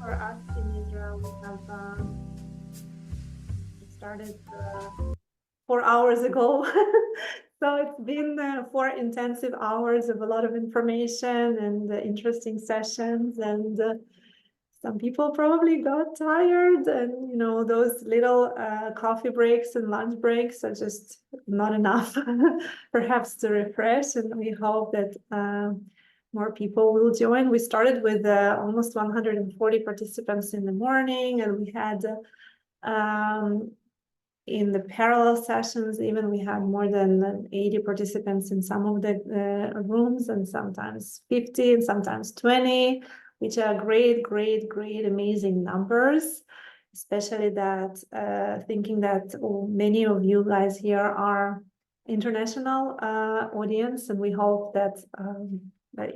For us in Israel, we have started 4 hours ago. So it's been 4 intensive hours of a lot of information and interesting sessions. And some people probably got tired, and those little coffee breaks and lunch breaks are just not enough, perhaps to refresh. And we hope that more people will join. We started with almost 140 participants in the morning, and we had in the parallel sessions, even we had more than 80 participants in some of the rooms, and sometimes 50 and sometimes 20, which are great, amazing numbers, especially that thinking that many of you guys here are international audience, and we hope that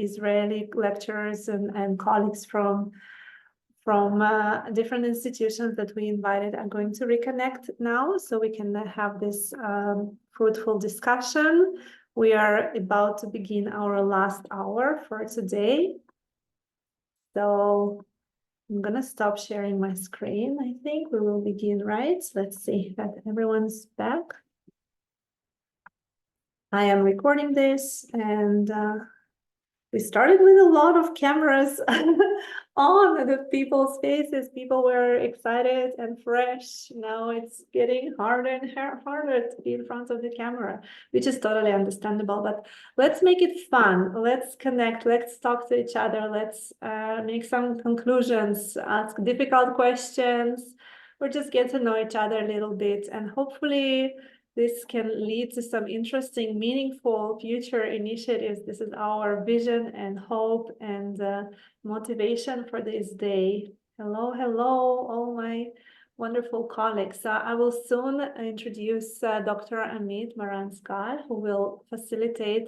Israeli lecturers and colleagues from different institutions that we invited are going to reconnect now, so we can have this fruitful discussion. We are about to begin our last hour for today. So I'm gonna stop sharing my screen. I think we will begin, right? Let's see that everyone's back. I am recording this, and we started with a lot of cameras on the people's faces. People were excited and fresh. Now it's getting harder and harder to be in front of the camera, which is totally understandable. But let's make it fun. Let's connect. Let's talk to each other. Let's make some conclusions, ask difficult questions, or just get to know each other a little bit. And hopefully this can lead to some interesting, meaningful future initiatives. This is our vision and hope and motivation for this day. Hello, all my wonderful colleagues. I will soon introduce Dr. Amit Marantz, who will facilitate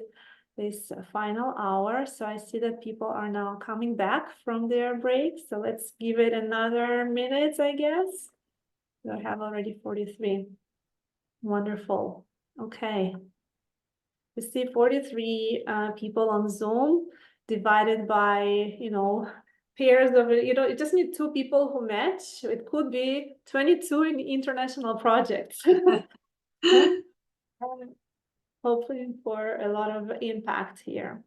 this final hour. So I see that people are now coming back from their break. So let's give it another minute, I guess. We have already 43. Wonderful. Okay. We see 43 people on Zoom divided by, pairs of, you just need 2 people who match. It could be 22 in international projects. hoping for a lot of impact here.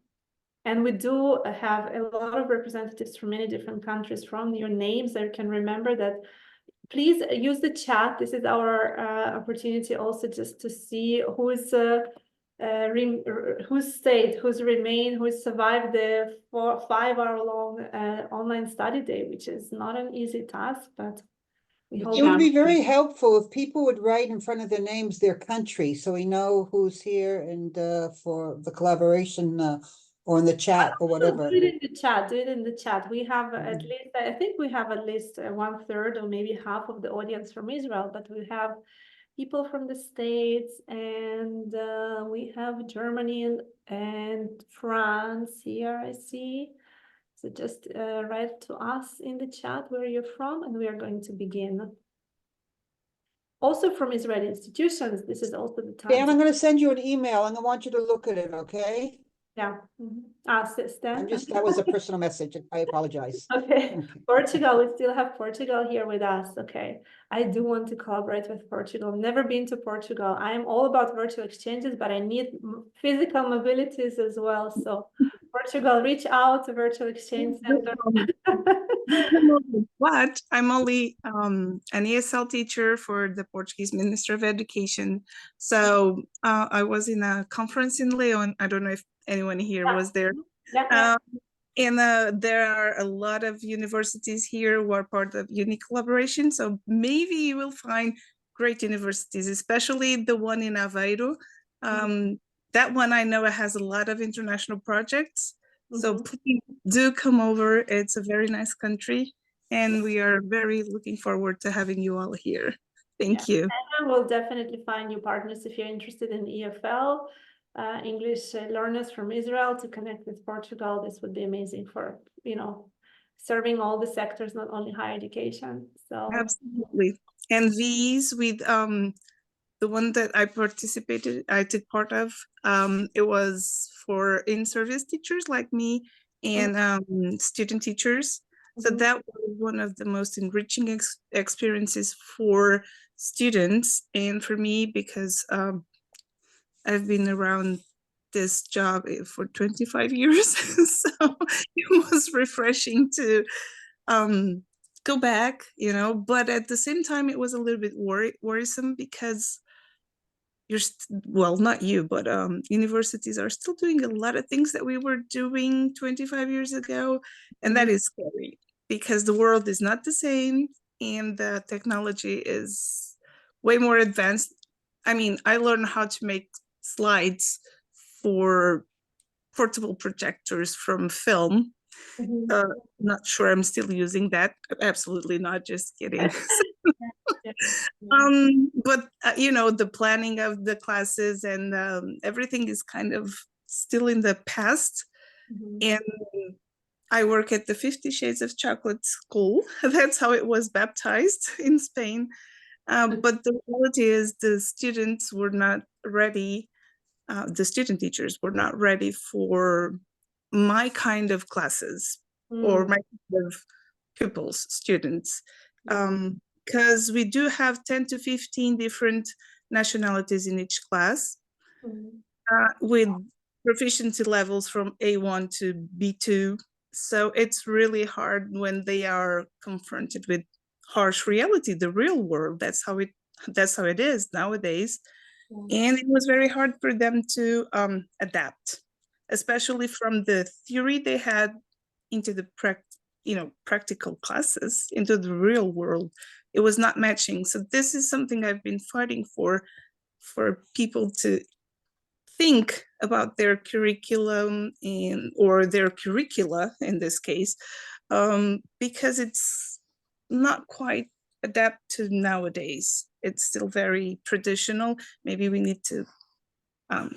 And we do have a lot of representatives from many different countries. From your names, I can remember that. Please use the chat. This is our opportunity also just to see who's stayed, who's remained, who's survived the 5-hour-long online study day, which is not an easy task, but we hope. It would be very helpful if people would write in front of their names their country, so we know who's here and for the collaboration or in the chat or whatever. Do it in the chat. Do it in the chat. We have at least, I think we have at least 1/3 or maybe half of the audience from Israel, but we have people from the States, and we have Germany and France here, I see. So just write to us in the chat where you're from, and we are going to begin. Also from Israeli institutions, this is also the time. Dan, I'm going to send you an email and I want you to look at it, okay? Yeah. Stan. That was a personal message. I apologize. Okay. Portugal, we still have Portugal here with us. Okay. I do want to collaborate with Portugal. Never been to Portugal. I am all about virtual exchanges, but I need physical mobilities as well. So Portugal, reach out to Virtual Exchange Center. But I'm only an ESL teacher for the Portuguese Minister of Education. So I was in a conference in Leon. I don't know if anyone here was there. Yeah. And there are a lot of universities here who are part of Uni Collaboration. So maybe you will find great universities, especially the one in Aveiro. That one I know has a lot of international projects. So please do come over. It's a very nice country. And we are very looking forward to having you all here. Thank you. And we'll definitely find you partners if you're interested in EFL. English learners from Israel to connect with Portugal. This would be amazing for, serving all the sectors, not only higher education. So absolutely. And these with the one that I took part of, it was for in-service teachers like me and student teachers. So that was one of the most enriching experiences for students and for me, because I've been around this job for 25 years. So it was refreshing to go back, but at the same time, it was a little bit worrisome because not you, but universities are still doing a lot of things that we were doing 25 years ago. And that is scary because the world is not the same and the technology is way more advanced. I mean, I learned how to make slides for portable projectors from film. Not sure I'm still using that. Absolutely not, just kidding. But the planning of the classes and everything is kind of still in the past. And I work at the 50 Shades of Chocolate School. That's how it was baptized in Spain. But the reality is the students were not ready. The student teachers were not ready for my kind of classes or my kind of pupils, students. Because we do have 10 to 15 different nationalities in each class with proficiency levels from A1 to B2. So it's really hard when they are confronted with harsh reality, the real world. That's how it is nowadays. And it was very hard for them to adapt, especially from the theory they had into the practical classes, into the real world. It was not matching. So this is something I've been fighting for people to think about their curriculum or their curricula in this case, because it's not quite adapt to nowadays. It's still very traditional. Maybe we need to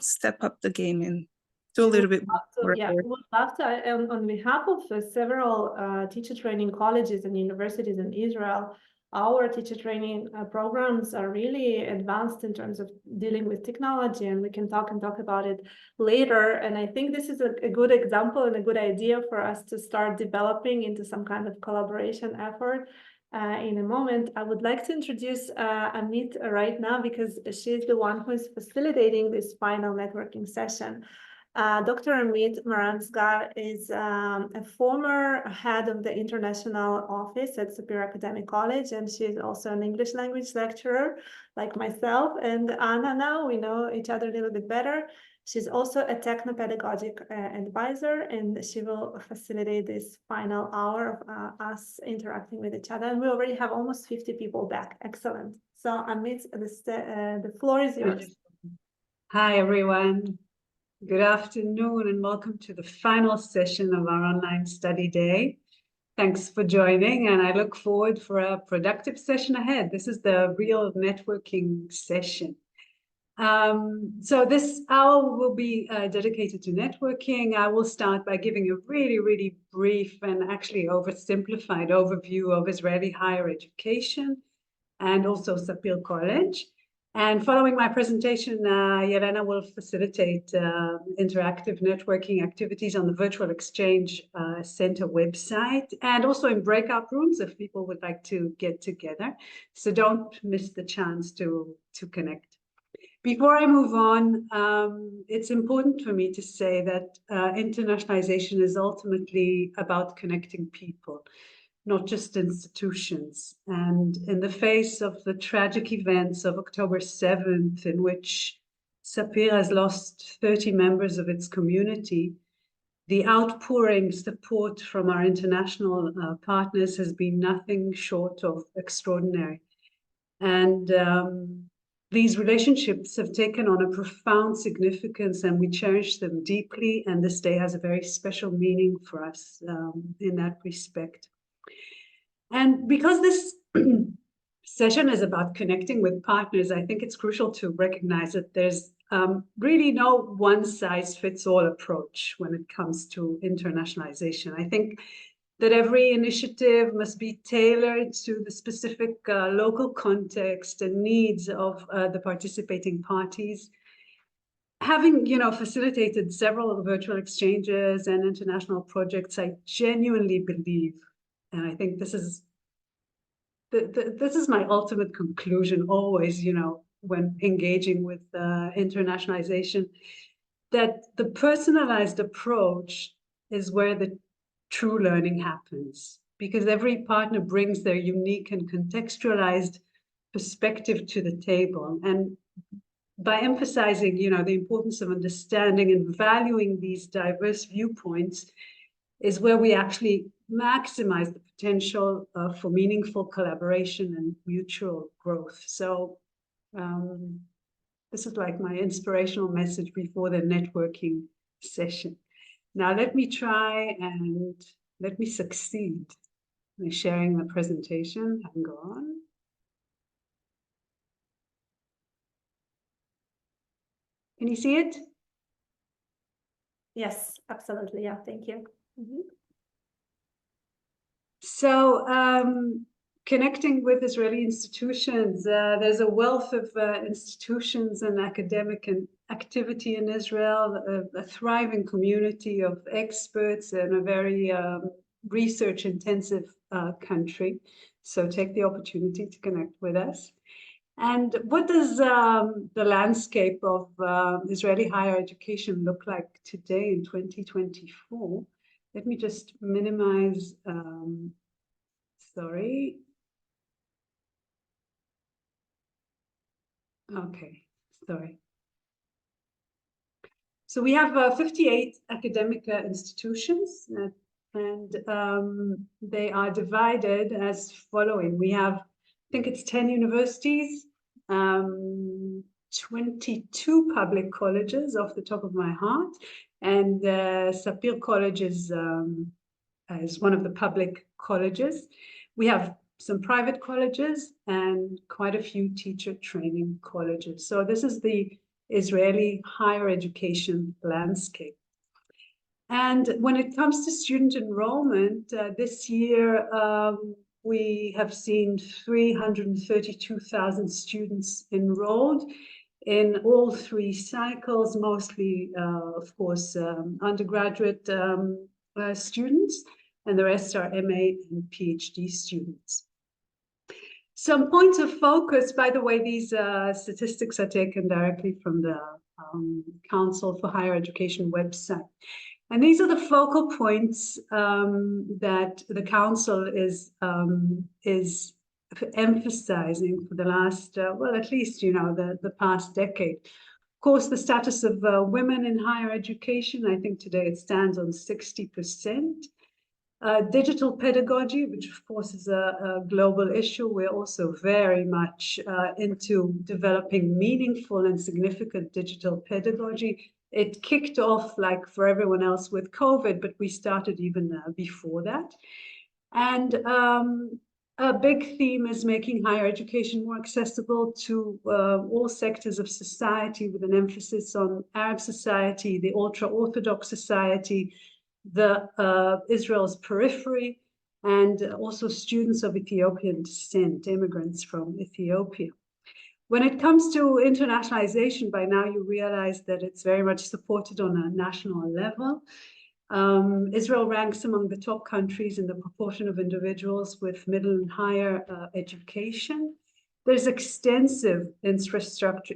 step up the game and do a little bit more. Yeah, we would love to. On behalf of several teacher training colleges and universities in Israel, our teacher training programs are really advanced in terms of dealing with technology, and we can talk about it later. And I think this is a good example and a good idea for us to start developing into some kind of collaboration effort. in a moment. I would like to introduce Amit right now because she's the one who is facilitating this final networking session. Dr. Amit Marantz is a former head of the international office at Superior Academic College, and she's also an English language lecturer like myself and Anna. Now we know each other a little bit better. She's also a techno-pedagogic advisor, and she will facilitate this final hour of us interacting with each other. And we already have almost 50 people back. Excellent. So Amit, the floor is yours. Hi, everyone. Good afternoon and welcome to the final session of our online study day. Thanks for joining, and I look forward for a productive session ahead. This is the real networking session. So this hour will be dedicated to networking. I will start by giving a really brief and actually oversimplified overview of Israeli higher education and also Sapir College. And following my presentation, Yelena will facilitate interactive networking activities on the Virtual Exchange Center website and also in breakout rooms if people would like to get together. So don't miss the chance to connect. Before I move on, it's important for me to say that internationalization is ultimately about connecting people, not just institutions. And in the face of the tragic events of October 7th, in which Sapir has lost 30 members of its community, the outpouring support from our international partners has been nothing short of extraordinary. And these relationships have taken on a profound significance, and we cherish them deeply. And this day has a very special meaning for us in that respect. And because this session is about connecting with partners, I think it's crucial to recognize that there's really no one-size-fits-all approach when it comes to internationalization. I think that every initiative must be tailored to the specific local context and needs of the participating parties. Having, facilitated several virtual exchanges and international projects, I genuinely believe, and I think this is my ultimate conclusion always, when engaging with internationalization, that the personalized approach is where the true learning happens, because every partner brings their unique and contextualized perspective to the table. And by emphasizing, the importance of understanding and valuing these diverse viewpoints is where we actually maximize the potential for meaningful collaboration and mutual growth. So this is like my inspirational message before the networking session. Now let me try and let me succeed in sharing the presentation. Hang on. Can you see it? Yes, absolutely. Yeah, thank you. Mm-hmm. So connecting with Israeli institutions, there's a wealth of institutions and academic activity in Israel, a thriving community of experts and a very research-intensive country. So take the opportunity to connect with us. And what does the landscape of Israeli higher education look like today in 2024? Let me just minimize, sorry. Okay, sorry. So we have 58 academic institutions, and they are divided as following. We have, I think it's 10 universities, 22 public colleges off the top of my heart, and Sapir College is one of the public colleges. We have some private colleges and quite a few teacher training colleges. So this is the Israeli higher education landscape. And when it comes to student enrollment, this year we have seen 332,000 students enrolled in all three cycles, mostly, of course, undergraduate students, and the rest are MA and PhD students. Some points of focus, by the way, these statistics are taken directly from the Council for Higher Education website. And these are the focal points that the Council is emphasizing for the last, well, at least, you know, the past decade. Of course, the status of women in higher education, I think today it stands on 60%. Digital pedagogy, which of course is a global issue, we're also very much into developing meaningful and significant digital pedagogy. It kicked off, like for everyone else, with COVID, but we started even before that. And a big theme is making higher education more accessible to all sectors of society, with an emphasis on Arab society, the ultra-Orthodox society, the Israel's periphery, and also students of Ethiopian descent, immigrants from Ethiopia. When it comes to internationalization, by now you realize that it's very much supported on a national level. Israel ranks among the top countries in the proportion of individuals with middle and higher education. There's extensive infrastructure,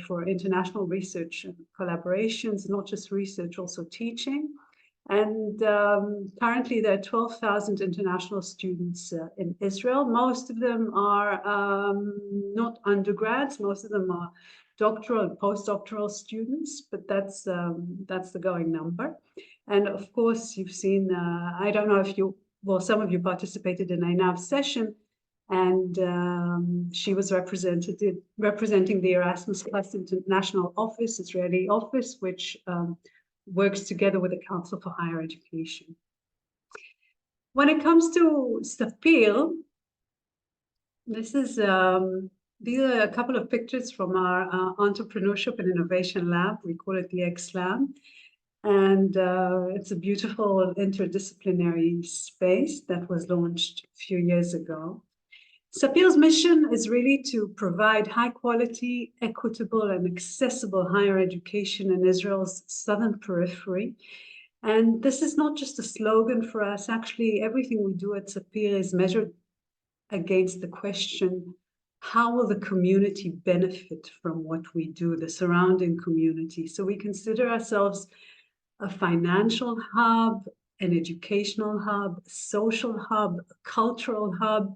for international research and collaborations, not just research, also teaching. And currently there are 12,000 international students in Israel. Most of them are not undergrads, most of them are doctoral and postdoctoral students, but that's the going number. And of course, you've seen, I don't know if you, well, some of you participated in Einav's session, and she was representing the Erasmus Plus International Office, Israeli office, which works together with the Council for Higher Education. When it comes to Sapir, this is these are a couple of pictures from our Entrepreneurship and Innovation Lab. We call it the X Lab. And it's a beautiful interdisciplinary space that was launched a few years ago. Sapir's mission is really to provide high quality, equitable, and accessible higher education in Israel's southern periphery. And this is not just a slogan for us. Actually, everything we do at Sapir is measured against the question, how will the community benefit from what we do, the surrounding community? So we consider ourselves a financial hub, an educational hub, a social hub, a cultural hub.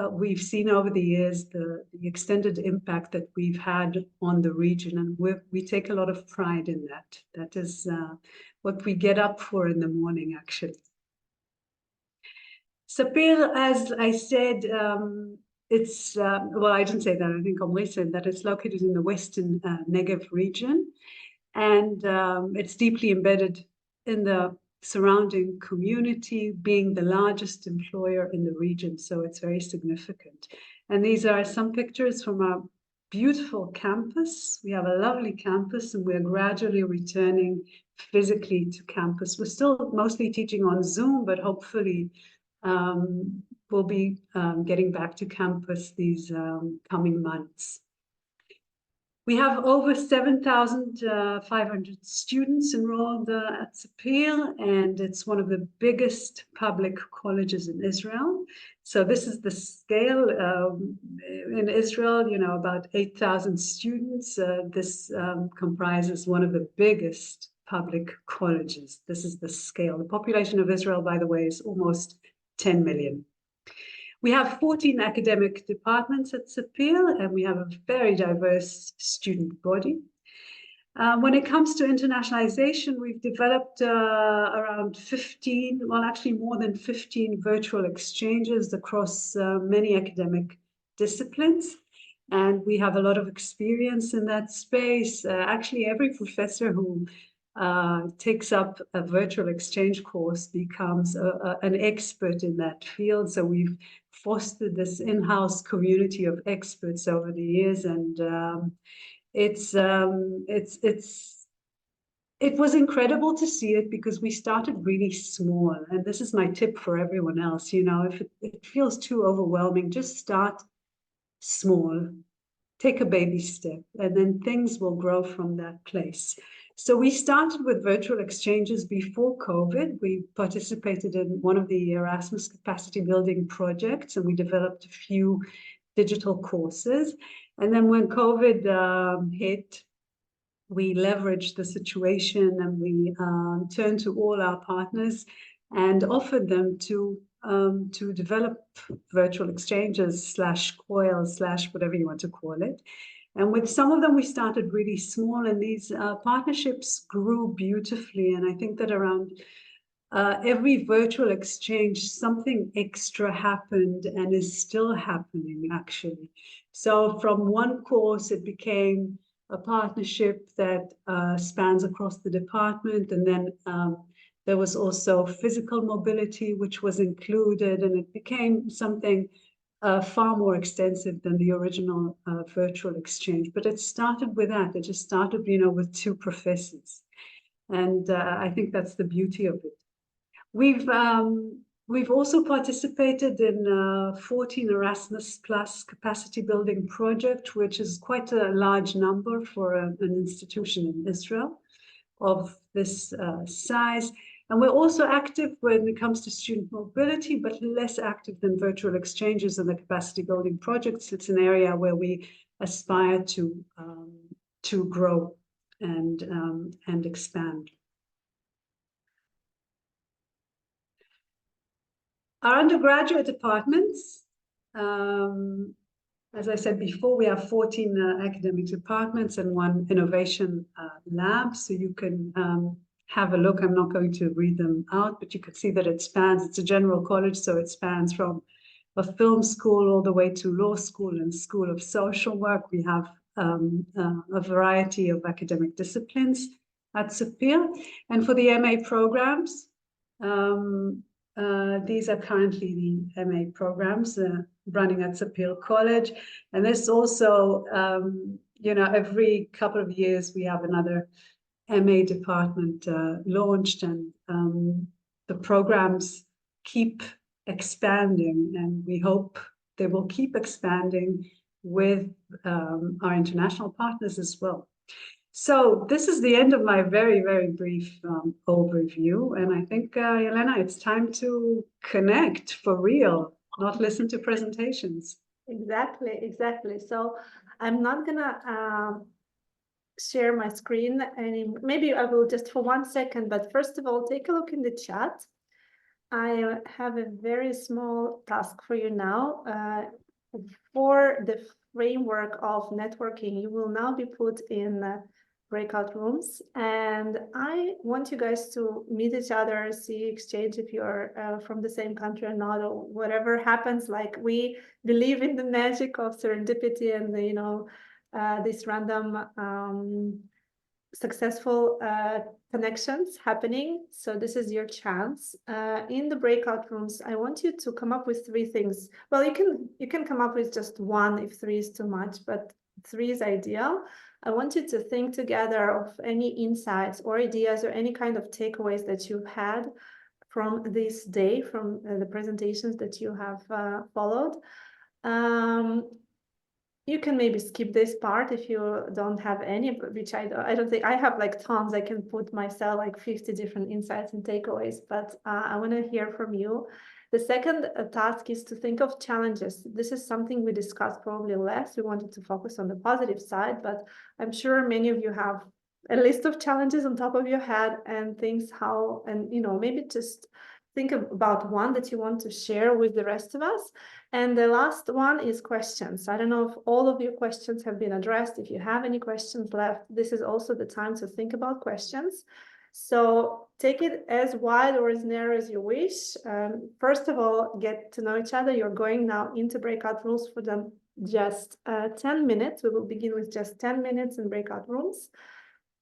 We've seen over the years the extended impact that we've had on the region, and we take a lot of pride in that. That is what we get up for in the morning, actually. Sapir, as I said, it's, well, I didn't say that, I think Omri said that it's located in the western Negev region, and it's deeply embedded in the surrounding community, being the largest employer in the region, so it's very significant. And these are some pictures from our beautiful campus. We have a lovely campus, and we're gradually returning physically to campus. We're still mostly teaching on Zoom, but hopefully we'll be getting back to campus these coming months. We have over 7,500 students enrolled at Sapir, and it's one of the biggest public colleges in Israel. So this is the scale in Israel, you know, about 8,000 students. This comprises one of the biggest public colleges. This is the scale. The population of Israel, by the way, is almost 10 million. We have 14 academic departments at Sapir, and we have a very diverse student body. When it comes to internationalization, we've developed around 15, well, actually more than 15 virtual exchanges across many academic disciplines. And we have a lot of experience in that space. Actually, every professor who takes up a virtual exchange course becomes an expert in that field. So we've fostered this in-house community of experts over the years, and it was incredible to see it, because we started really small. And this is my tip for everyone else, you know, if it feels too overwhelming, just start small, take a baby step, and then things will grow from that place. So we started with virtual exchanges before COVID. We participated in one of the Erasmus capacity building projects, and we developed a few digital courses. And then when COVID hit, we leveraged the situation, and we turned to all our partners and offered them to develop virtual exchanges / coils / whatever you want to call it. And with some of them, we started really small, and these partnerships grew beautifully. And I think that around every virtual exchange, something extra happened and is still happening, actually. So from one course, it became a partnership that spans across the department. And then there was also physical mobility, which was included, and it became something far more extensive than the original virtual exchange. But it started with that. It just started, with 2 professors. And I think that's the beauty of it. We've also participated in 14 Erasmus Plus capacity building project, which is quite a large number for an institution in Israel of this size. And we're also active when it comes to student mobility, but less active than virtual exchanges and the capacity building projects. It's an area where we aspire to grow and expand. Our undergraduate departments, as I said before, we have 14 academic departments and 1 innovation lab. So you can have a look. I'm not going to read them out, but you can see that it spans. It's a general college, so it spans from a film school all the way to law school and School of Social Work. We have a variety of academic disciplines at Sapir. And for the MA programs, these are currently the MA programs running at Sapir College. And this also, every couple of years we have another MA department launched, and the programs keep expanding, and we hope they will keep expanding with our international partners as well. So this is the end of my very, very brief overview. And I think, Yelena, it's time to connect for real, not listen to presentations. Exactly. So I'm not gonna share my screen, and maybe I will just for 1 second, but first of all, take a look in the chat. I have a very small task for you now. For the framework of networking, you will now be put in breakout rooms, and I want you guys to meet each other, see, exchange if you're from the same country or not, or whatever happens. Like, we believe in the magic of serendipity and these random successful connections happening. So this is your chance. In the breakout rooms, I want you to come up with 3 things. Well, you can come up with just 1 if 3 is too much, but 3 is ideal. I want you to think together of any insights or ideas or any kind of takeaways that you've had from this day, from the presentations that you have followed. You can maybe skip this part if you don't have any, which I don't think I have, like, tons. I can put myself like 50 different insights and takeaways, but I want to hear from you. The second task is to think of challenges. This is something we discussed probably less. We wanted to focus on the positive side, but I'm sure many of you have a list of challenges on top of your head and things maybe just think about one that you want to share with the rest of us. And the last one is questions. I don't know if all of your questions have been addressed. If you have any questions left, this is also the time to think about questions. So take it as wide or as narrow as you wish. First of all, get to know each other. You're going now into breakout rooms for them just 10 minutes. We will begin with just 10 minutes in breakout rooms.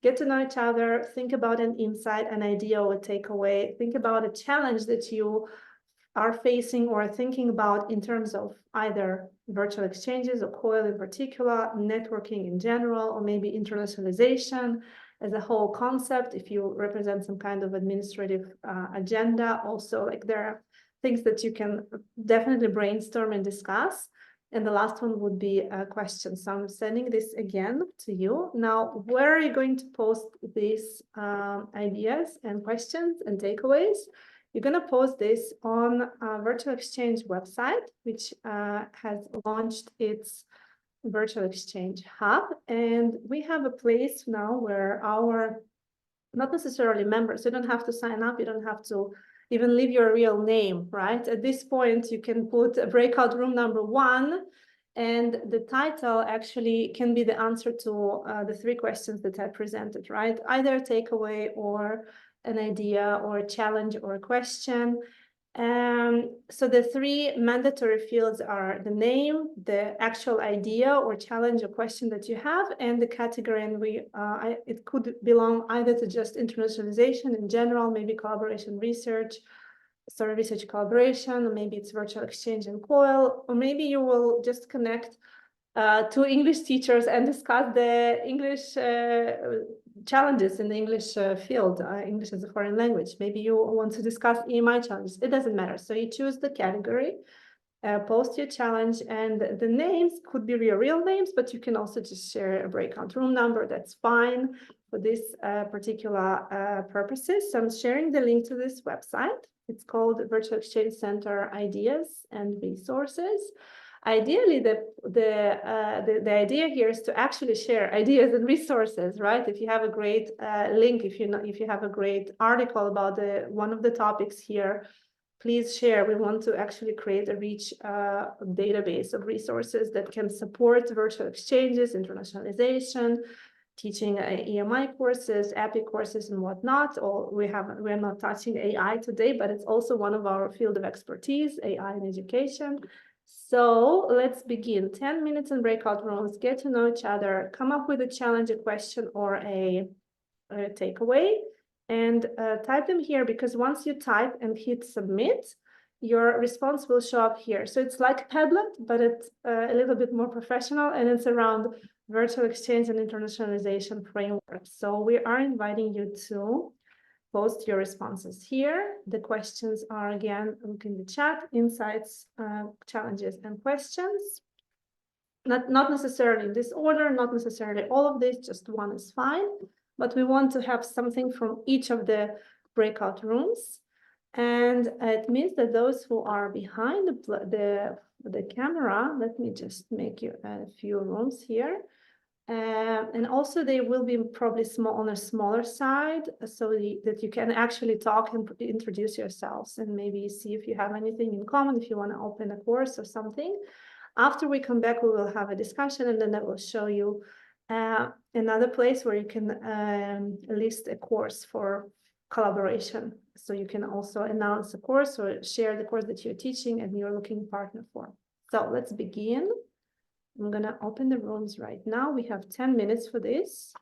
Get to know each other, think about an insight, an idea, or a takeaway. Think about a challenge that you are facing or thinking about in terms of either virtual exchanges or COIL in particular, networking in general, or maybe internationalization as a whole concept. If you represent some kind of administrative agenda, also, like, there are things that you can definitely brainstorm and discuss. And the last one would be a question. So I'm sending this again to you. Now, where are you going to post these ideas and questions and takeaways? You're going to post this on Virtual Exchange website, which has launched its Virtual Exchange Hub. And we have a place now where our, not necessarily members, you don't have to sign up, you don't have to even leave your real name, right? At this point, you can put a breakout room number 1, and the title actually can be the answer to the 3 questions that I presented, right? Either a takeaway or an idea or a challenge or a question. So the 3 mandatory fields are the name, the actual idea or challenge or question that you have, and the category. And it could belong either to just internationalization in general, maybe collaboration research, research collaboration, or maybe it's virtual exchange and COIL, or maybe you will just connect 2 English teachers and discuss the English challenges in the English field, English as a foreign language. Maybe you want to discuss EMI challenges. It doesn't matter. So you choose the category, post your challenge, and the names could be your real names, but you can also just share a breakout room number. That's fine for this particular purposes. So I'm sharing the link to this website. It's called Virtual Exchange Center Ideas and Resources. Ideally, the idea here is to actually share ideas and resources, right? If you have a great link, if you have a great article about one of the topics here, please share. We want to actually create a rich database of resources that can support virtual exchanges, internationalization, teaching EMI courses, EPIC courses, and whatnot. We're not touching AI today, but it's also one of our field of expertise, AI in education. So let's begin. 10 minutes in breakout rooms, get to know each other, come up with a challenge, a question, or a takeaway, and type them here, because once you type and hit submit, your response will show up here. So it's like Padlet, but it's a little bit more professional, and it's around virtual exchange and internationalization framework. So we are inviting you to post your responses here. The questions are, again, look in the chat, insights, challenges, and questions. Not necessarily in this order, not necessarily all of this, just one is fine. But we want to have something from each of the breakout rooms. And it means that those who are behind the camera, let me just make you a few rooms here. And also they will be probably on a smaller side, so that you can actually talk and introduce yourselves and maybe see if you have anything in common, if you want to open a course or something. After we come back, we will have a discussion, and then I will show you another place where you can list a course for collaboration. So you can also announce a course or share the course that you're teaching and you're looking partner for. So let's begin. I'm going to open the rooms right now. We have 10 minutes for this.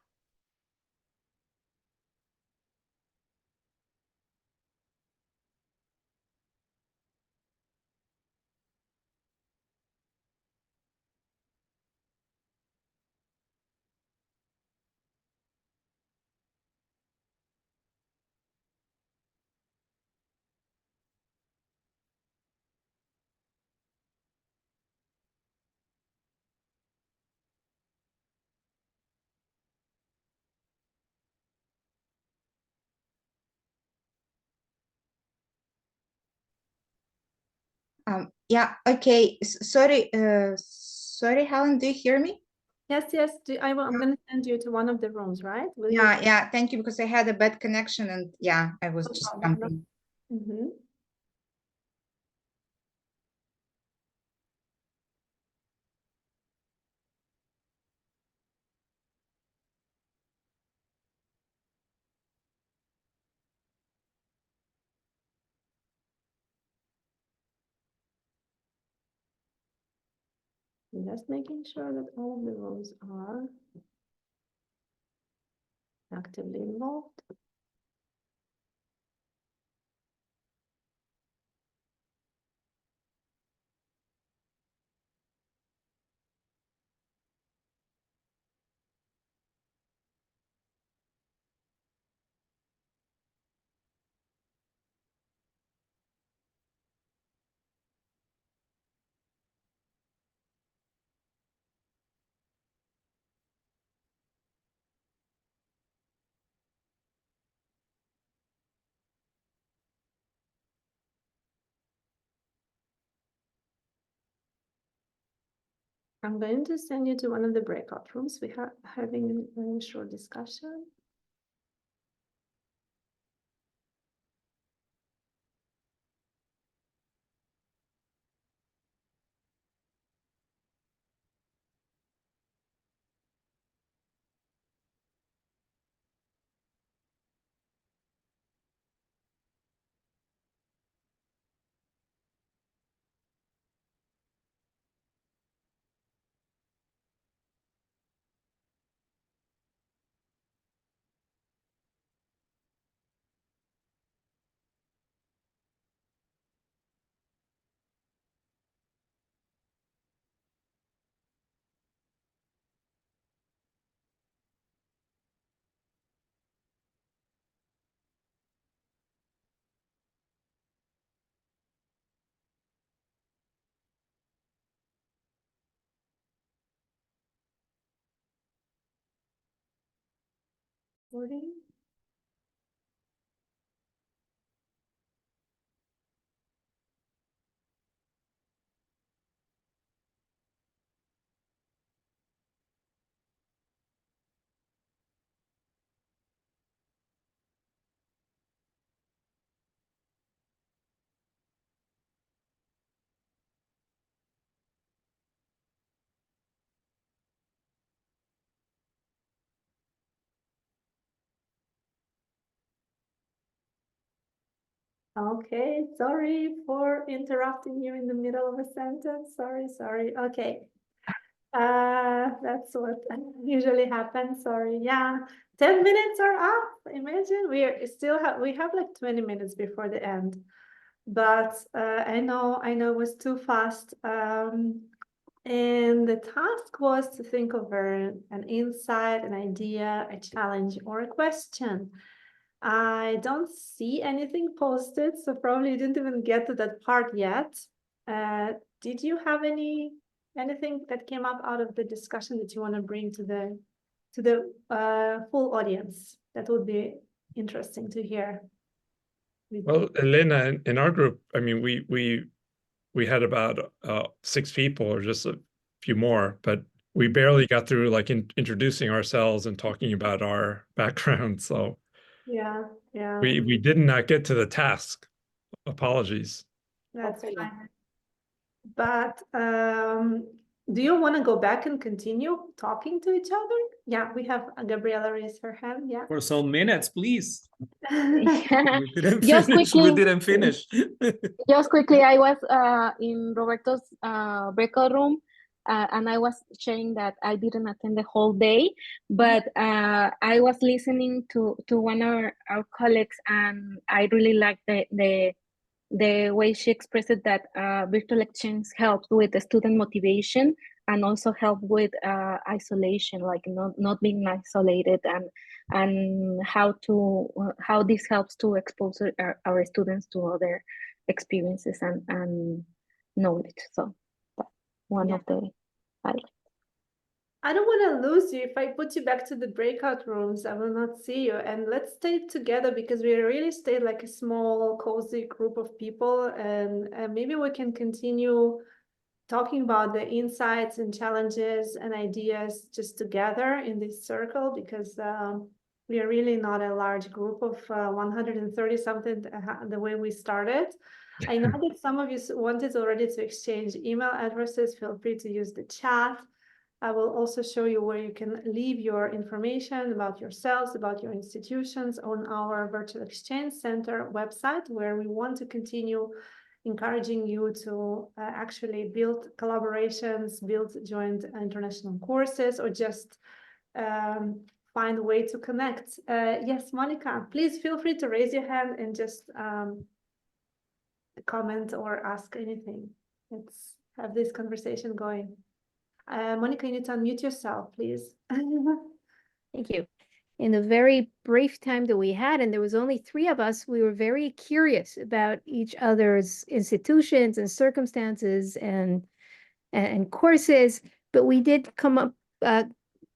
Yeah, okay. Sorry, Helen, do you hear me? Yes, I'm going to send you to one of the rooms, right? Yeah, thank you, because I had a bad connection, and yeah, I was just jumping. Mm-hmm. Just making sure that all of the rooms are actively involved. I'm going to send you to one of the breakout rooms. We are having a short discussion. Recording. Okay, sorry for interrupting you in the middle of a sentence. Sorry. Okay. That's what usually happens. Sorry. Yeah. 10 minutes are up. Imagine we have like 20 minutes before the end. But I know it was too fast. And the task was to think of an insight, an idea, a challenge, or a question. I don't see anything posted, so probably you didn't even get to that part yet. Did you have anything that came up out of the discussion that you want to bring to the full audience? That would be interesting to hear. Well, Elena, in our group, I mean, we had about 6 people or just a few more, but we barely got through like introducing ourselves and talking about our background. So yeah, we did not get to the task. Apologies. that's fine. But do you want to go back and continue talking to each other? Yeah, we have Gabriela raise her hand. Yeah. For some minutes, please. Yeah. We didn't Just finish. quickly- We didn't finish. Just quickly, I was in Roberto's breakout room, and I was sharing that I didn't attend the whole day, but I was listening to one of our colleagues, and I really liked the way she expressed it, that virtual exchange helps with the student motivation and also help with isolation, like not being isolated, and how this helps to expose our students to other experiences and knowledge. So that's one of the highlights. I don't want to lose you. If I put you back to the breakout rooms, I will not see you. And let's stay together because we really stayed like a small, cozy group of people. And maybe we can continue talking about the insights and challenges and ideas just together in this circle, because we are really not a large group of 130 something the way we started. I know that some of you wanted already to exchange email addresses. Feel free to use the chat. I will also show you where you can leave your information about yourselves, about your institutions on our Virtual Exchange Center website, where we want to continue encouraging you to actually build collaborations, build joint international courses, or just find a way to connect. Yes, Monica, please feel free to raise your hand and just comment or ask anything. Let's have this conversation going. Monica, you need to unmute yourself, please. Thank you. In the very brief time that we had, and there was only 3 of us, we were very curious about each other's institutions and circumstances and courses, but we did come up,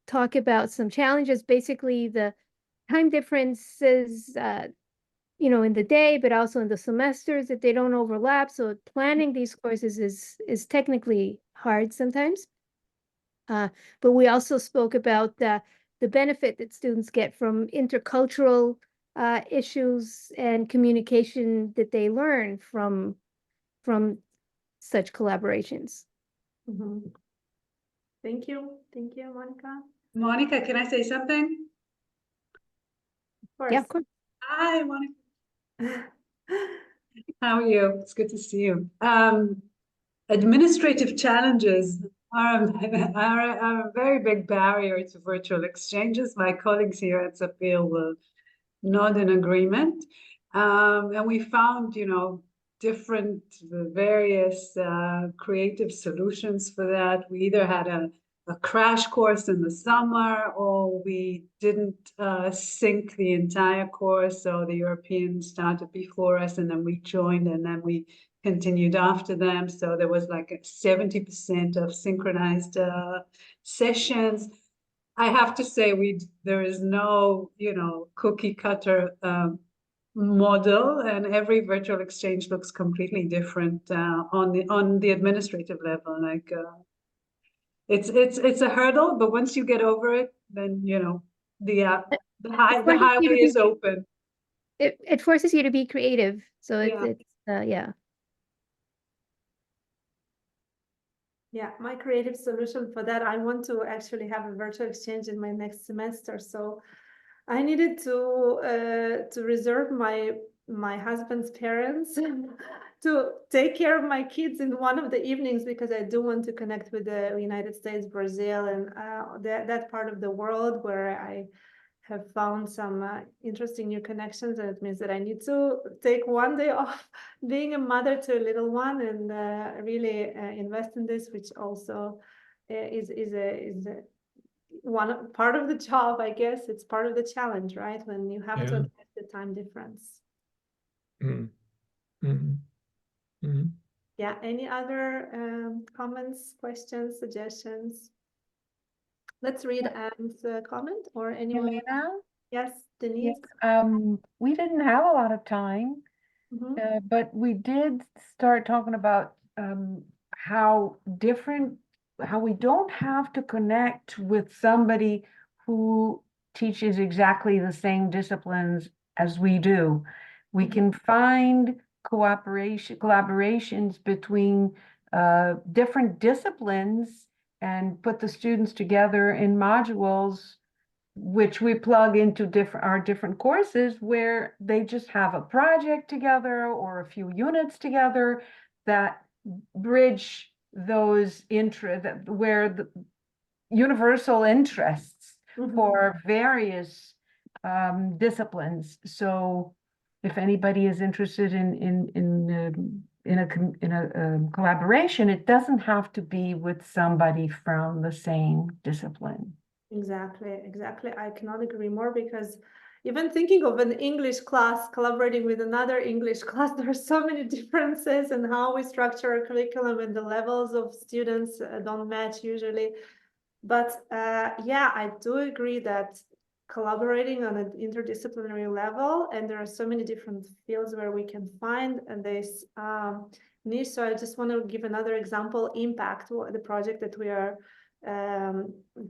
talk about some challenges, basically the time differences, in the day, but also in the semesters, that they don't overlap. So planning these courses is technically hard sometimes. But we also spoke about the benefit that students get from intercultural issues and communication that they learn from such collaborations. Mhm. Thank you, Monica. Monica, can I say something? Of Yeah, of course. course. Hi, Monica. How are you? It's good to see you. Administrative challenges are a very big barrier to virtual exchanges. My colleagues here at Sapil will nod in agreement. And we found, different various creative solutions for that. We either had a crash course in the summer, or we didn't sync the entire course. So the Europeans started before us, and then we joined, and then we continued after them. So there was like 70% of synchronized sessions. I have to say, there is no, cookie cutter model, and every virtual exchange looks completely different on the administrative level. Like it's a hurdle, but once you get over it, then the highway is open. It forces you to be creative. So it's yeah. Yeah, my creative solution for that, I want to actually have a virtual exchange in my next semester. So I needed to reserve my husband's parents to take care of my kids in one of the evenings, because I do want to connect with the United States, Brazil, and that part of the world where I have found some interesting new connections. And it means that I need to take one day off being a mother to a little one, and really invest in this, which also is a one part of the job, I guess. It's part of the challenge, right? When you have to adjust the time difference. Yeah, any other comments, questions, suggestions? Let's read Anne's comment, or anyone. Elena? Yes, Denise. We didn't have a lot of time, but we did start talking about how we don't have to connect with somebody who teaches exactly the same disciplines as we do. We can find collaborations between different disciplines and put the students together in modules, which we plug into our different courses, where they just have a project together or a few units together that bridge those where the universal interests for various disciplines. So if anybody is interested in a collaboration, it doesn't have to be with somebody from the same discipline. Exactly. I cannot agree more, because even thinking of an English class collaborating with another English class, there are so many differences in how we structure a curriculum, and the levels of students don't match usually. But yeah, I do agree that collaborating on an interdisciplinary level, and there are so many different fields where we can find this niche. So I just want to give another example, Impact, the project that we are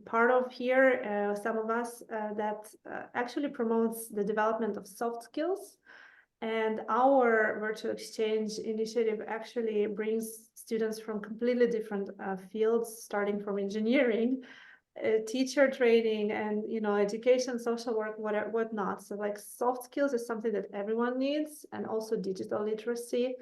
part of here, some of us, that actually promotes the development of soft skills. And our virtual exchange initiative actually brings students from completely different fields, starting from engineering, teacher training, and education, social work, whatnot. So like soft skills is something that everyone needs, and also digital literacy.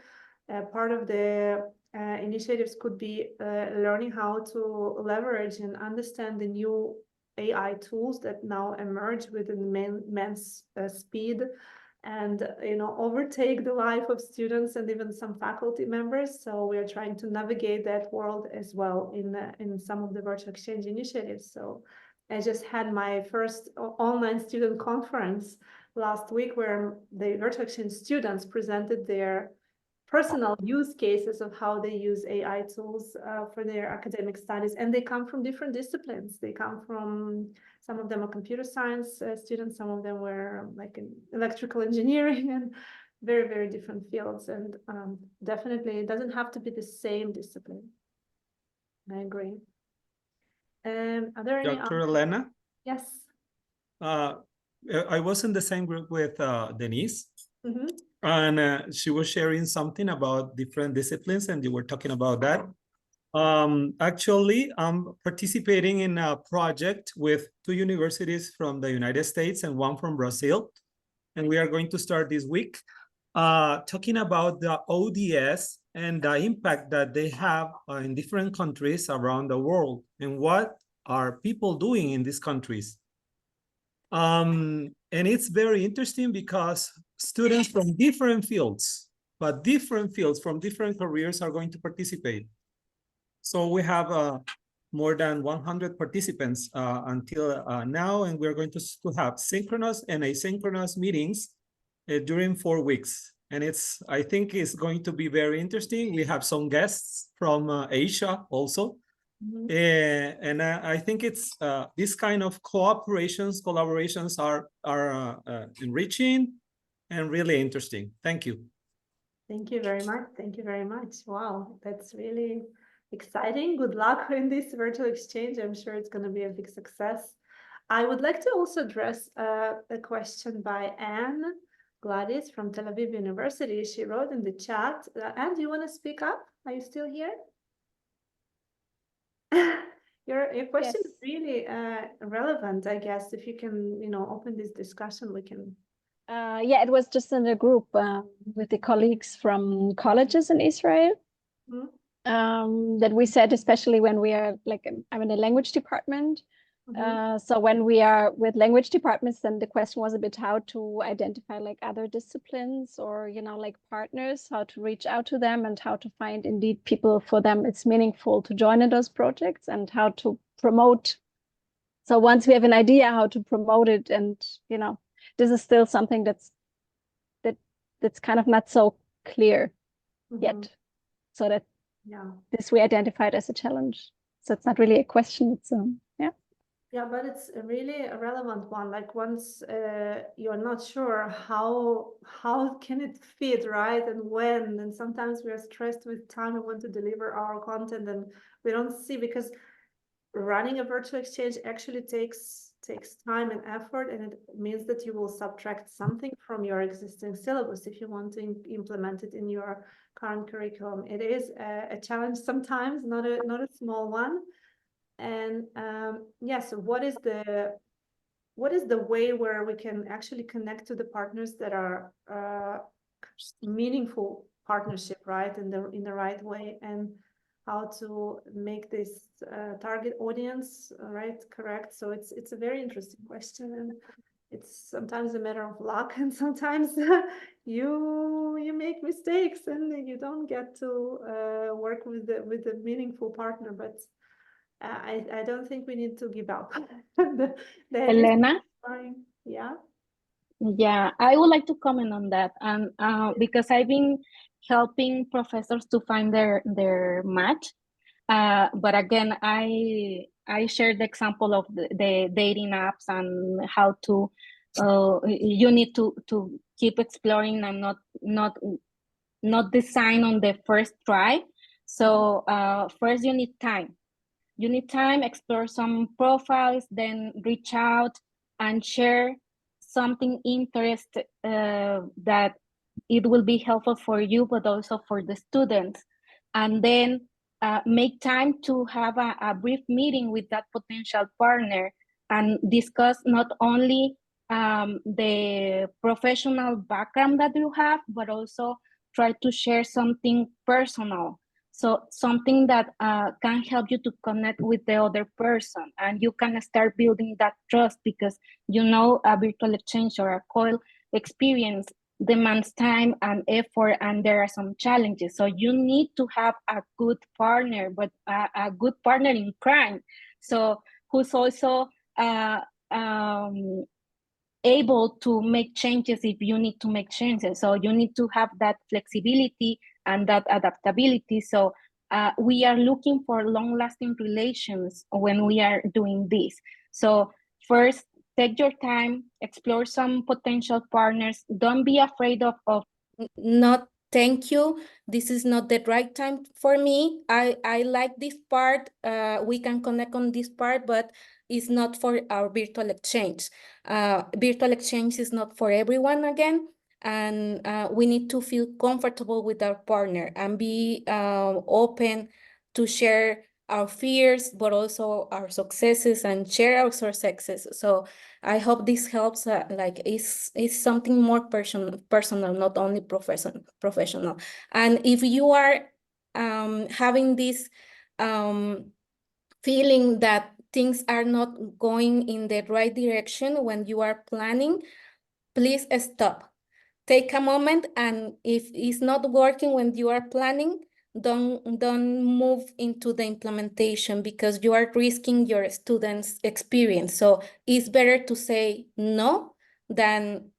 Part of the initiatives could be learning how to leverage and understand the new AI tools that now emerge with immense speed, and overtake the life of students and even some faculty members. So we are trying to navigate that world as well in some of the virtual exchange initiatives. So I just had my first online student conference last week, where the virtual exchange students presented their personal use cases of how they use AI tools for their academic studies. And they come from different disciplines. They come from, some of them are computer science students, some of them were like in electrical engineering, and very, very different fields. And definitely it doesn't have to be the same discipline. I agree. Are there any Dr. other? Elena, Yes. I was in the same group with Denise, Mhm. and she was sharing something about different disciplines, and you were talking about that. Actually, I'm participating in a project with 2 universities from the United States and 1 from Brazil. And we are going to start this week talking about the ODS and the impact that they have in different countries around the world and what are people doing in these countries. And it's very interesting because students from different fields, from different careers are going to participate. So we have more than 100 participants until now, and we're going to have synchronous and asynchronous meetings during 4 weeks. And I think it's going to be very interesting. We have some guests from Asia also. Mhm. And I think it's this kind of collaborations are enriching and really interesting. Thank you. Thank you very much. Thank you very much. Wow, that's really exciting. Good luck in this virtual exchange. I'm sure it's going to be a big success. I would like to also address a question by Anne Gladys from Tel Aviv University. She wrote in the chat. Anne, do you want to speak up? Are you still here? Your question is really relevant, I guess. If you can, open this discussion, we can. Yeah, it was just in a group with the colleagues from colleges in Israel. That we said, especially when we are I'm in a language department. So when we are with language departments, then the question was a bit how to identify other disciplines or, partners, how to reach out to them and how to find indeed people for them it's meaningful to join in those projects and how to promote. So once we have an idea how to promote it, and, this is still something that's kind of not so clear yet. So that this we identified as a challenge. So it's not really a question. It's yeah. Yeah, but it's really a relevant one. Like once you're not sure how can it fit, right? And when, and sometimes we are stressed with time. We want to deliver our content and we don't see, because running a virtual exchange actually takes time and effort, and it means that you will subtract something from your existing syllabus if you want to implement it in your current curriculum. It is a challenge sometimes, not a small one. And so what is the way where we can actually connect to the partners that are meaningful partnership, right, in the right way, and how to make this target audience correct. So it's a very interesting question, and it's sometimes a matter of luck, and sometimes you make mistakes and you don't get to work with the meaningful partner, but I don't think we need to give up. Elena? Yeah. Yeah, I would like to comment on that, and because I've been helping professors to find their match, but again, I shared the example of the dating apps and how to you need to keep exploring and not design on the first try. So first you need time. You need time, explore some profiles, then reach out and share something interest that it will be helpful for you, but also for the students. And then make time to have a brief meeting with that potential partner and discuss not only the professional background that you have, but also try to share something personal. So something that can help you to connect with the other person, and you can start building that trust, because a virtual exchange or a call experience demands time and effort, and there are some challenges. So you need to have a good partner, but a good partner in crime. So who's also able to make changes if you need to make changes. So you need to have that flexibility and that adaptability. So we are looking for long-lasting relations when we are doing this. So first, take your time, explore some potential partners. Don't be afraid of not thank you. This is not the right time for me. I like this part. We can connect on this part, but it's not for our virtual exchange. Virtual exchange is not for everyone again. And we need to feel comfortable with our partner and be open to share our fears, but also our successes, and share our successes. So I hope this helps. Like it's something more personal, not only professional. And if you are having this feeling that things are not going in the right direction when you are planning, please stop. Take a moment, and if it's not working when you are planning, don't move into the implementation, because you are risking your students' experience. So it's better to say no than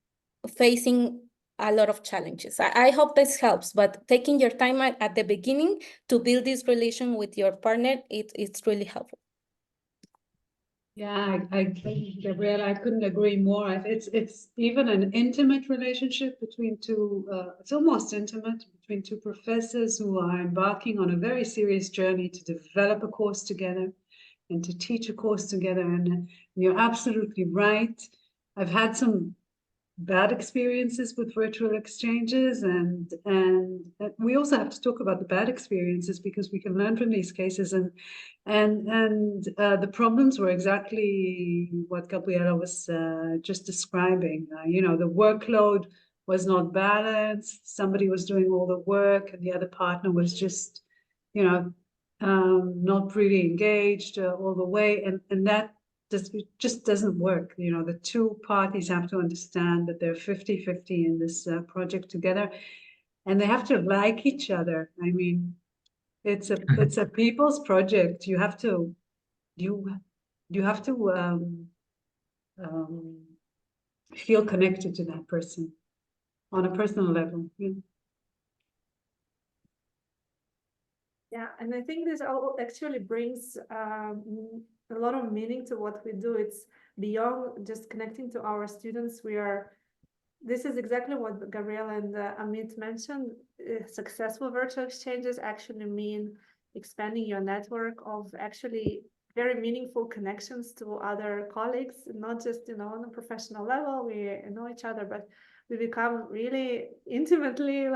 facing a lot of challenges. I hope this helps, but taking your time at the beginning to build this relation with your partner, it's really helpful. Yeah, Gabriela, I couldn't agree more. It's even an intimate relationship between two. It's almost intimate between two professors who are embarking on a very serious journey to develop a course together and to teach a course together. And you're absolutely right. I've had some bad experiences with virtual exchanges, and we also have to talk about the bad experiences, because we can learn from these cases, and the problems were exactly what Gabriela was just describing. The workload was not balanced. Somebody was doing all the work and the other partner was just not really engaged all the way, and that just doesn't work. The two parties have to understand that they're 50-50 in this project together, and they have to like each other. I mean, it's a people's project. You have to feel connected to that person on a personal level. Yeah, and I think this all actually brings a lot of meaning to what we do. It's beyond just connecting to our students. This is exactly what Gabriel and Amit mentioned. Successful virtual exchanges actually mean expanding your network of actually very meaningful connections to other colleagues, not just on a professional level. We know each other, but we become really intimately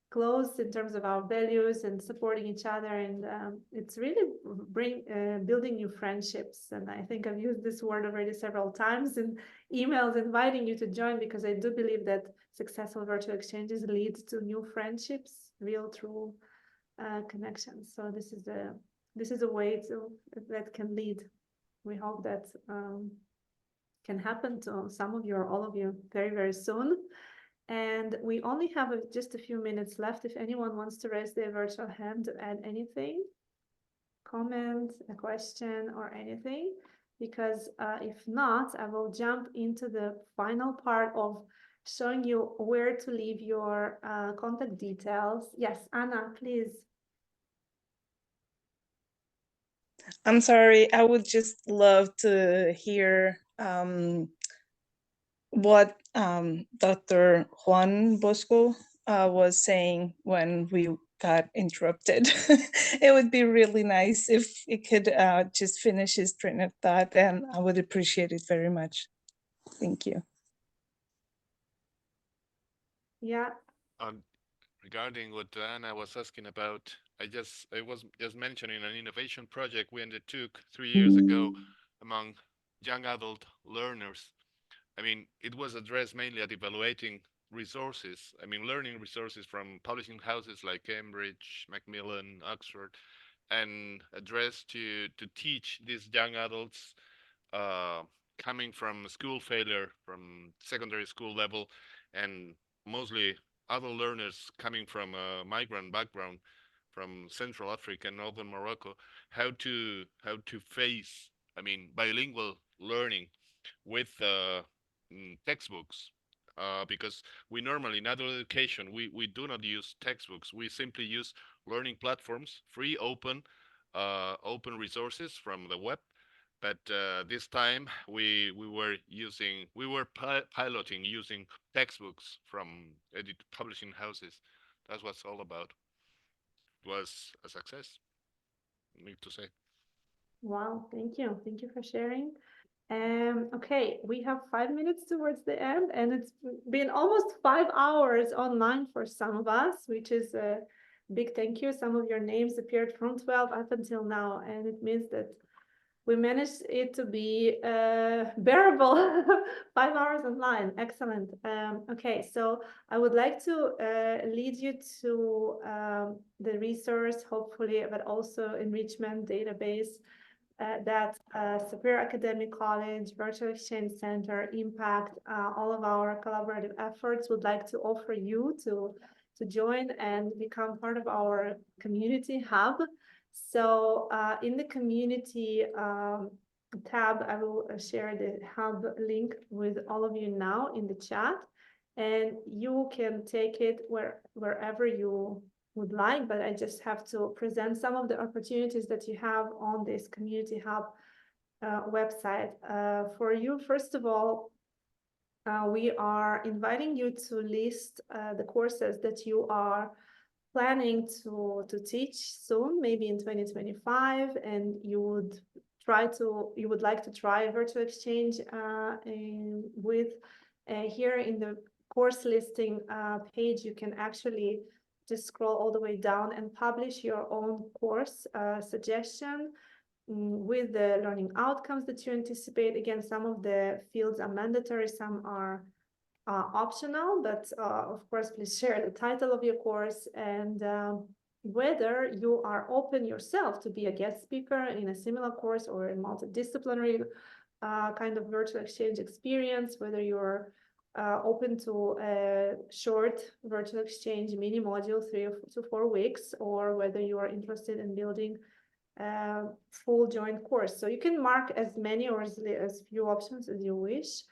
close in terms of our values and supporting each other, and it's really building new friendships. And I think I've used this word already several times in emails inviting you to join, because I do believe that successful virtual exchanges lead to new friendships, real true connections. So this is a way that can lead. We hope that can happen to some of you or all of you very, very soon. And we only have just a few minutes left. If anyone wants to raise their virtual hand to add anything, comment, a question, or anything, because if not, I will jump into the final part of showing you where to leave your contact details. Yes, Anna, please. I'm sorry, I would just love to hear what Dr. Juan Bosco was saying when we got interrupted. It would be really nice if he could just finish his train of thought, and I would appreciate it very much. Thank you. Yeah. Regarding what Anna was asking about, I was just mentioning an innovation project we undertook 3 years ago among young adult learners. I mean, it was addressed mainly at evaluating resources. I mean, learning resources from publishing houses like Cambridge, Macmillan, Oxford, and addressed to teach these young adults coming from school failure, from secondary school level, and mostly other learners coming from a migrant background from Central Africa and Northern Morocco, how to face, I mean, bilingual learning with textbooks. Because we normally in adult education we do not use textbooks. We simply use learning platforms, free, open resources from the web. But this time we were piloting using textbooks from publishing houses. that's what's all about. It was a success, need to say. Wow, thank you. Thank you for sharing. Okay, we have 5 minutes towards the end, and it's been almost 5 hours online for some of us, which is a big thank you. Some of your names appeared from 12 up until now, and it means that we managed it to be bearable. 5 hours online, excellent. Okay, so I would like to lead you to the resource, hopefully, but also enrichment database that Superior Academic College, Virtual Exchange Center, Impact, all of our collaborative efforts would like to offer you to join and become part of our community hub. So in the community tab, I will share the hub link with all of you now in the chat, and you can take it wherever you would like, but I just have to present some of the opportunities that you have on this Community Hub website. For you, first of all, we are inviting you to list the courses that you are planning to teach soon, maybe in 2025, and you would like to try virtual exchange with here in the course listing page, you can actually just scroll all the way down and publish your own course suggestion with the learning outcomes that you anticipate. Again, some of the fields are mandatory, some are optional, but of course, please share the title of your course and whether you are open yourself to be a guest speaker in a similar course or a multidisciplinary kind of virtual exchange experience, whether you're open to a short virtual exchange mini module, 3 to 4 weeks, or whether you are interested in building a full joint course. So you can mark as many or as few options as you wish,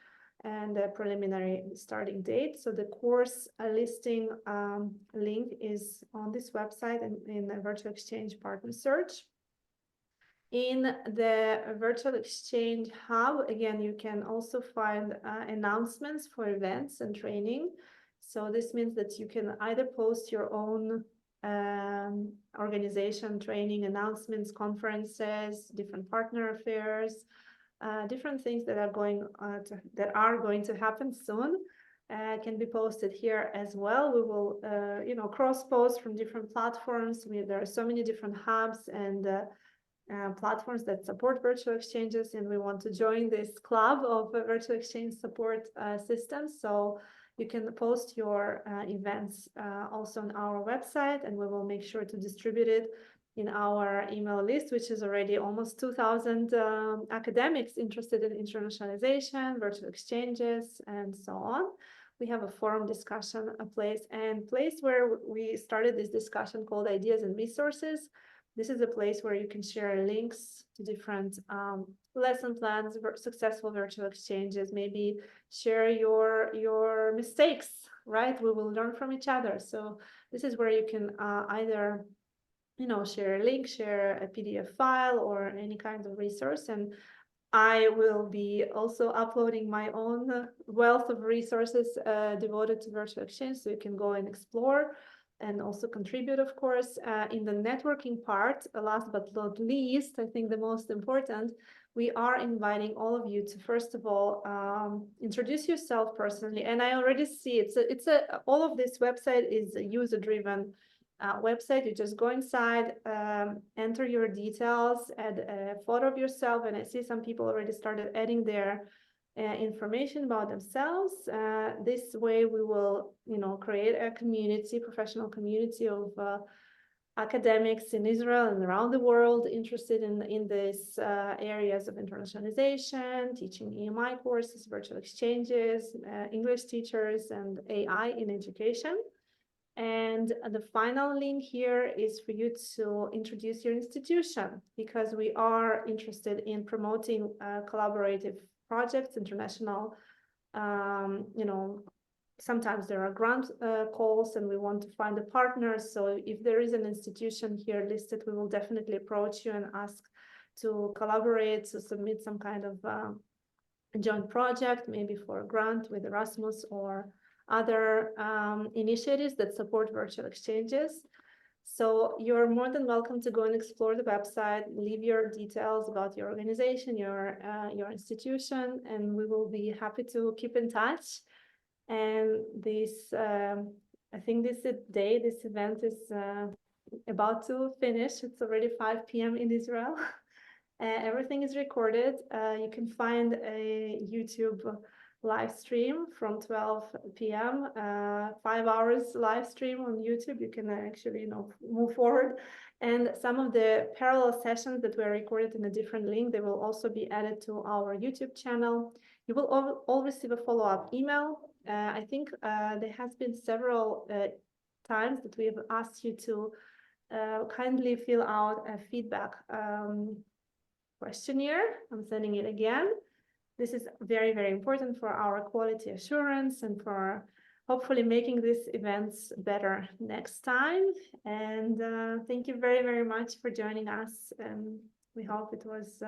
and a preliminary starting date. So the course listing link is on this website and in the virtual exchange partner search. In the virtual exchange hub, again, you can also find announcements for events and training. So this means that you can either post your own organization training announcements, conferences, different partner affairs, different things that are going to happen soon. Can be posted here as well. We will, cross post from different platforms. There are so many different hubs and platforms that support virtual exchanges, and we want to join this club of virtual exchange support systems. So you can post your events also on our website, and we will make sure to distribute it in our email list, which is already almost 2,000 academics interested in internationalization, virtual exchanges, and so on. We have a forum discussion, a place where we started this discussion called Ideas and Resources. This is a place where you can share links to different lesson plans, successful virtual exchanges, maybe share your mistakes, right? We will learn from each other. So this is where you can either share a link, share a PDF file, or any kind of resource. And I will be also uploading my own wealth of resources devoted to virtual exchange, so you can go and explore and also contribute, of course. In the networking part, last but not least, I think the most important, we are inviting all of you to, first of all, introduce yourself personally. And I already see all of this website is a user-driven website. You just go inside, enter your details, add a photo of yourself, and I see some people already started adding their information about themselves. This way we will, create a community, professional community of academics in Israel and around the world interested in these areas of internationalization, teaching EMI courses, virtual exchanges, English teachers, and AI in education. And the final link here is for you to introduce your institution, because we are interested in promoting collaborative projects, international, sometimes there are grant calls and we want to find a partner. So if there is an institution here listed, we will definitely approach you and ask to collaborate, to submit some kind of joint project, maybe for a grant with Erasmus or other initiatives that support virtual exchanges. So you're more than welcome to go and explore the website, leave your details about your organization, your institution, and we will be happy to keep in touch. And this, I think this event is about to finish. It's already 5 p.m. in Israel. Everything is recorded. You can find a YouTube live stream from 12 p.m. 5 hours live stream on YouTube. You can actually, move forward. And some of the parallel sessions that were recorded in a different link, they will also be added to our YouTube channel. You will all receive a follow-up email. I think there has been several times that we have asked you to kindly fill out a feedback questionnaire. I'm sending it again. This is very, very important for our quality assurance and for hopefully making these events better next time. And thank you very, very much for joining us. And we hope it was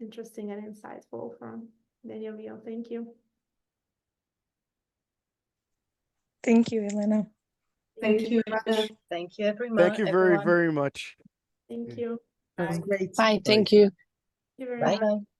interesting and insightful for many of you. Thank you. Thank you, Elena. Thank you. Thank you, everyone. Thank you very, very much. Thank you. It was great. Bye. Thank you. Thank you very Bye. much. Bye.